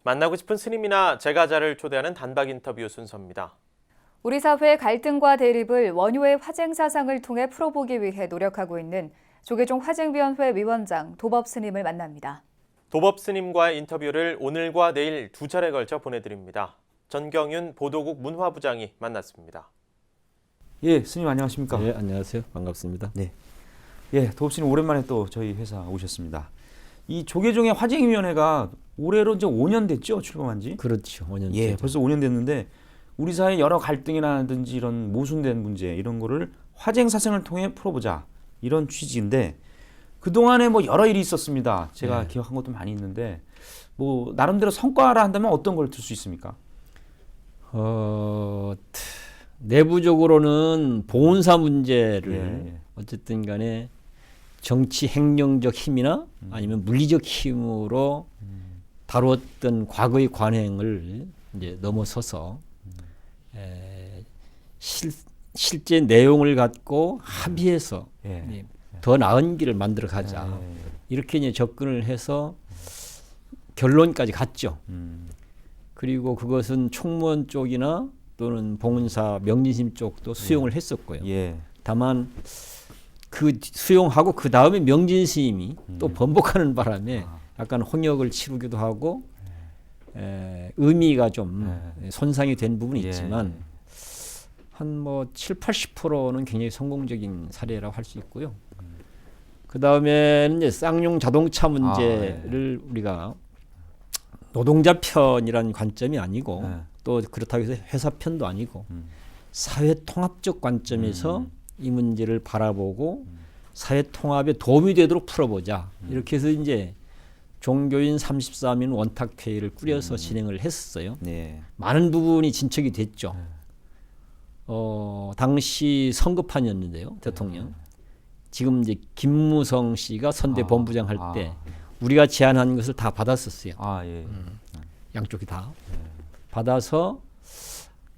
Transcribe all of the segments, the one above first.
만나고 싶은 스님이나 제가자를 초대하는 단박 인터뷰 순서입니다. 우리 사회의 갈등과 대립을 원효의 화쟁 사상을 통해 풀어보기 위해 노력하고 있는 조계종 화쟁위원회 위원장 도법 스님을 만납니다. 도법 스님과의 인터뷰를 오늘과 내일 두 차례 걸쳐 보내드립니다. 전경윤 보도국 문화부장이 만났습니다. 예, 스님 안녕하십니까? 네, 안녕하세요. 반갑습니다. 네. 예, 도법 스님 오랜만에 또 저희 회사 오셨습니다. 이 조계종의 화쟁위원회가 올해로 이제 5년 됐죠, 출범한 지? 그렇죠. 5년째. 예, 벌써 5년 됐는데 우리 사회 여러 갈등이라든지 이런 모순된 문제 이런 거를 화쟁 사상을 통해 풀어보자 이런 취지인데 그동안에 뭐 여러 일이 있었습니다. 제가 기억한 것도 많이 있는데 뭐 나름대로 성과라 한다면 어떤 걸 들 수 있습니까? 내부적으로는 보훈사 문제를 예. 어쨌든 간에 정치 행정적 힘이나 아니면 물리적 힘으로 다루었던 과거의 관행을 이제 넘어서서 실제 내용을 갖고 합의해서 예. 더 나은 길을 만들어 가자. 이렇게 이제 접근을 해서 결론까지 갔죠. 그리고 그것은 총무원 쪽이나 또는 봉은사 명진심 쪽도 수용을 했었고요. 예. 다만 그 수용하고 그 다음에 명진스님이 또 번복하는 바람에 약간 홍역을 치르기도 하고 의미가 좀 손상이 된 부분이 있지만 한 뭐 70-80%는 굉장히 성공적인 사례라고 할 수 있고요. 그 다음에는 이제 쌍용 자동차 문제를 우리가 노동자 편이라는 관점이 아니고 또 그렇다고 해서 회사 편도 아니고 사회 통합적 관점에서 이 문제를 바라보고 사회 통합에 도움이 되도록 풀어보자. 이렇게 해서 이제 종교인 33인 원탁회의를 꾸려서 진행을 했었어요. 네. 많은 부분이 진척이 됐죠. 당시 선거판이었는데요, 대통령. 지금 이제 김무성 씨가 선대 본부장 할 때 우리가 제안한 것을 다 받았었어요. 양쪽이 다 받아서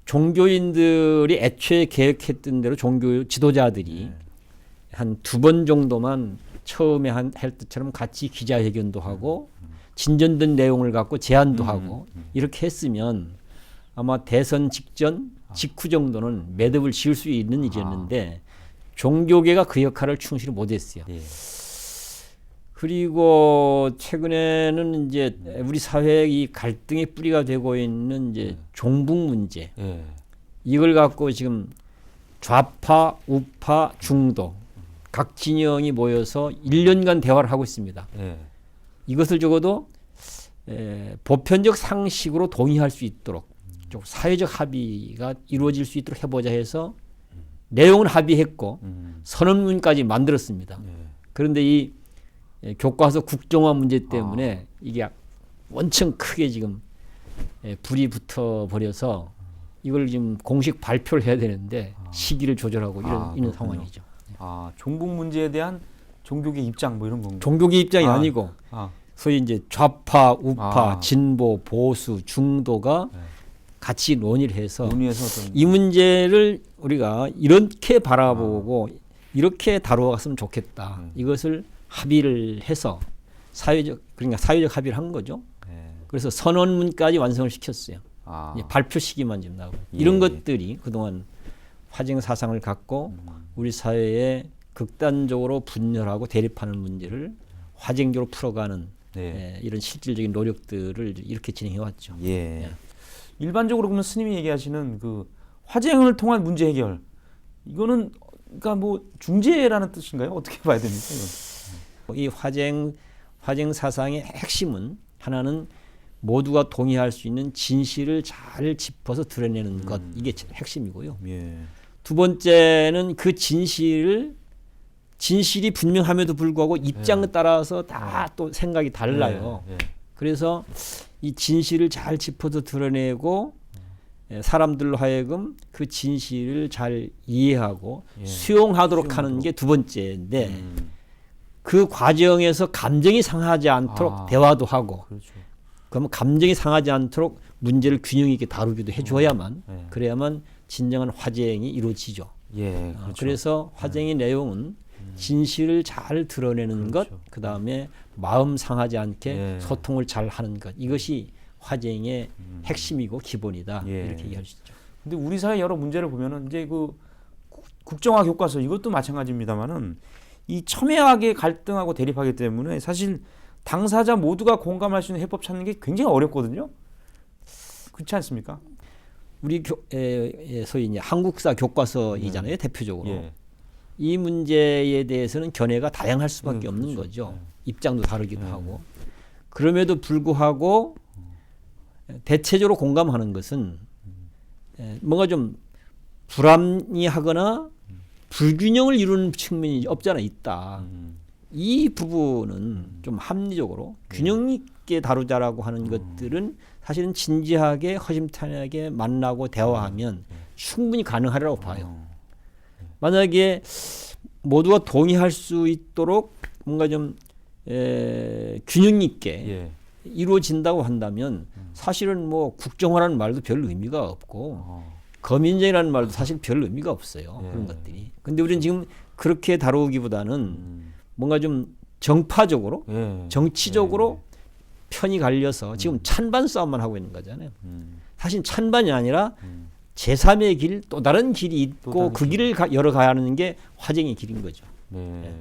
종교인들이 애초에 계획했던 대로 종교 지도자들이 한 2번 정도만 처음에 할 때처럼 같이 기자회견도 하고 진전된 내용을 갖고 제안도 하고 이렇게 했으면 아마 대선 직전 직후 정도는 매듭을 지을 수 있는 일이었는데 종교계가 그 역할을 충실히 못했어요. 그리고 최근에는 이제 우리 사회의 이 갈등의 뿌리가 되고 있는 이제 종북 문제. 이걸 갖고 지금 좌파, 우파, 중도 각 진영이 모여서 1년간 대화를 하고 있습니다. 이것을 적어도 보편적 상식으로 동의할 수 있도록 좀 사회적 합의가 이루어질 수 있도록 해보자 해서 내용은 합의했고 선언문까지 만들었습니다. 그런데 이 교과서 국정화 문제 때문에 이게 원청 크게 지금 불이 붙어 버려서 이걸 지금 공식 발표를 해야 되는데 시기를 조절하고 이런 상황이죠. 종북 문제에 대한 종교계 입장 뭐 이런 건가요? 종교계 입장이 아니고 소위 이제 좌파, 우파, 진보, 보수, 중도가 같이 논의를 해서 이 문제를 우리가 이렇게 바라보고 이렇게 다루었으면 좋겠다. 이것을 합의를 해서 그러니까 사회적 합의를 한 거죠. 그래서 선언문까지 완성을 시켰어요. 발표 시기만 지금 나오고 이런 것들이 그동안 화쟁 사상을 갖고 우리 사회에 극단적으로 분열하고 대립하는 문제를 화쟁적으로 풀어가는 이런 실질적인 노력들을 이렇게 진행해 왔죠. 일반적으로 그러면 스님이 얘기하시는 그 화쟁을 통한 문제 해결 이거는 그러니까 뭐 중재라는 뜻인가요? 어떻게 봐야 됩니까? 이 화쟁 사상의 핵심은 하나는 모두가 동의할 수 있는 진실을 잘 짚어서 드러내는 것 이게 핵심이고요. 두 번째는 그 진실이 분명함에도 불구하고 입장에 따라서 다 또 생각이 달라요. 그래서 이 진실을 잘 짚어서 드러내고 사람들로 하여금 그 진실을 잘 이해하고 수용하도록 하는 게 두 번째인데 그 과정에서 감정이 상하지 않도록 대화도 하고 그러면 감정이 상하지 않도록 문제를 균형 있게 다루기도 해줘야만 그래야만 진정한 화쟁이 이루어지죠. 그래서 화쟁의 내용은 진실을 잘 드러내는 것, 그 다음에 마음 상하지 않게 소통을 잘 하는 것 이것이 화쟁의 핵심이고 기본이다. 예. 이렇게 얘기할 수 있죠. 근데 우리 사회 여러 문제를 보면은 이제 그 국정화 교과서 이것도 마찬가지입니다만은 이 첨예하게 갈등하고 대립하기 때문에 사실 당사자 모두가 공감할 수 있는 해법 찾는 게 굉장히 어렵거든요. 그렇지 않습니까? 우리 소위 이제 한국사 교과서이잖아요. 대표적으로. 예. 이 문제에 대해서는 견해가 다양할 수밖에 없는 그렇죠. 거죠. 입장도 다르기도 하고. 그럼에도 불구하고 대체적으로 공감하는 것은 뭔가 좀 불합리하거나 불균형을 이루는 측면이 없잖아 있다. 이 부분은 좀 합리적으로 균형 있게 다루자라고 하는 것들은 사실은 진지하게 허심탄회하게 만나고 대화하면 충분히 가능하리라고 봐요. 만약에 모두가 동의할 수 있도록 뭔가 좀 균형 있게 예. 이루어진다고 한다면 사실은 뭐 국정화라는 말도 별 의미가 없고 거민정이라는 말도 사실 별 의미가 없어요. 예. 그런 것들이. 근데 우리는 지금 그렇게 다루기보다는 뭔가 좀 정파적으로 예. 정치적으로 편이 갈려서 지금 찬반 싸움만 하고 있는 거잖아요. 사실 찬반이 아니라 제3의 길, 또 다른 길이 있고 다른 그 길을 열어가는 게 화쟁의 길인 거죠. 네.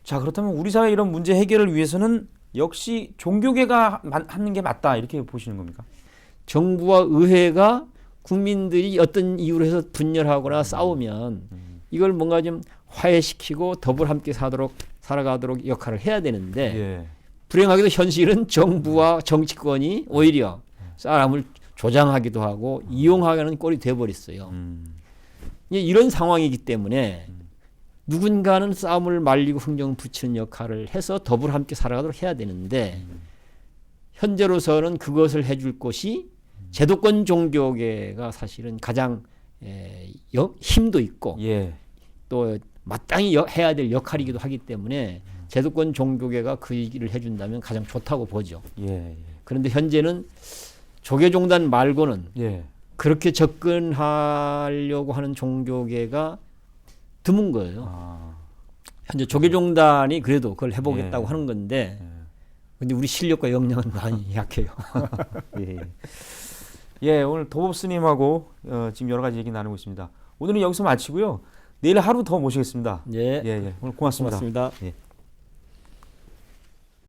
자, 그렇다면 우리 사회 이런 문제 해결을 위해서는 역시 종교계가 하는 게 맞다 이렇게 보시는 겁니까? 정부와 의회가 국민들이 어떤 이유로 해서 분열하거나 싸우면 이걸 뭔가 좀 화해시키고 더불어 함께 살아가도록 역할을 해야 되는데 예. 불행하게도 현실은 정부와 정치권이 오히려 사람을 조장하기도 하고 이용하는 꼴이 돼버렸어요. 이런 상황이기 때문에 누군가는 싸움을 말리고 흥정을 붙이는 역할을 해서 더불어 함께 살아가도록 해야 되는데 현재로서는 그것을 해줄 곳이 제도권 종교계가 사실은 가장 힘도 있고 예. 또 마땅히 해야 될 역할이기도 하기 때문에 제도권 종교계가 그 일을 해준다면 가장 좋다고 보죠. 예. 그런데 현재는 조계종단 말고는 예. 그렇게 접근하려고 하는 종교계가 드문 거예요. 아. 현재 조계종단이 그래도 그걸 해보겠다고 예. 하는 건데 근데 우리 실력과 역량은 많이 약해요. 예. 예, 오늘 도법 스님하고 지금 여러 가지 얘기 나누고 있습니다. 오늘은 여기서 마치고요. 내일 하루 더 모시겠습니다. 예. 예, 예. 오늘 고맙습니다. 고맙습니다. 예.